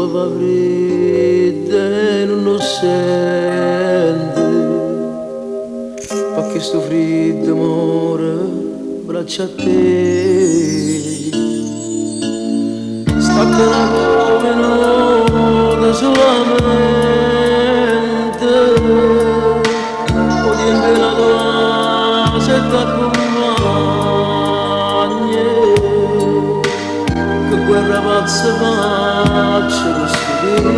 come fa fredda e non lo sente, perché sto freddo muore braccia a te. Stacca una come nota solamente, o tiempo la tua se t'accompagna, che guerra pazza faccia questo tempo,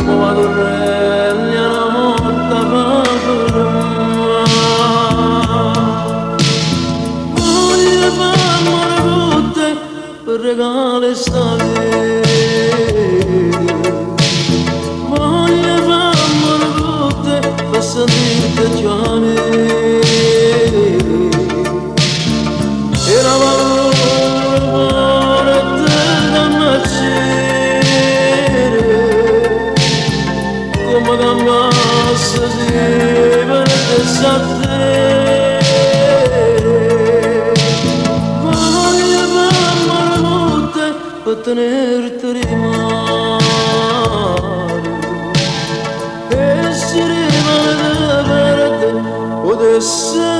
ma vado regna la morta fa fermare. Voglio farmela con te per regalare sta vita, voglio farmela con te per sentirti già e la valore te da nascere, come cambiasse se per te sa te. Voglio farmela con te per tenerti rimane, e se rimane per te potesse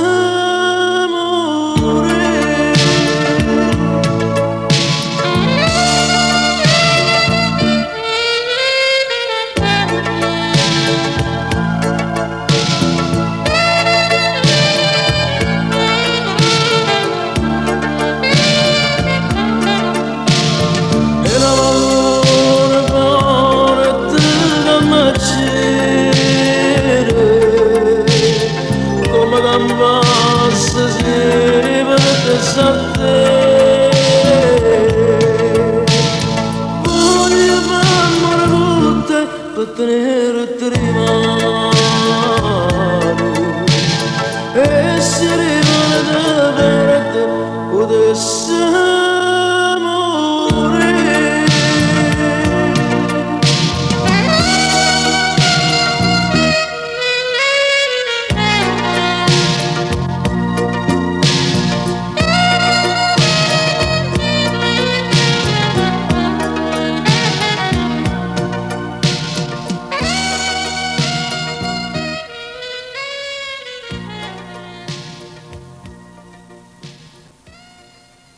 basta se per te sa te. Voglio farmela con te per tenerti rimane.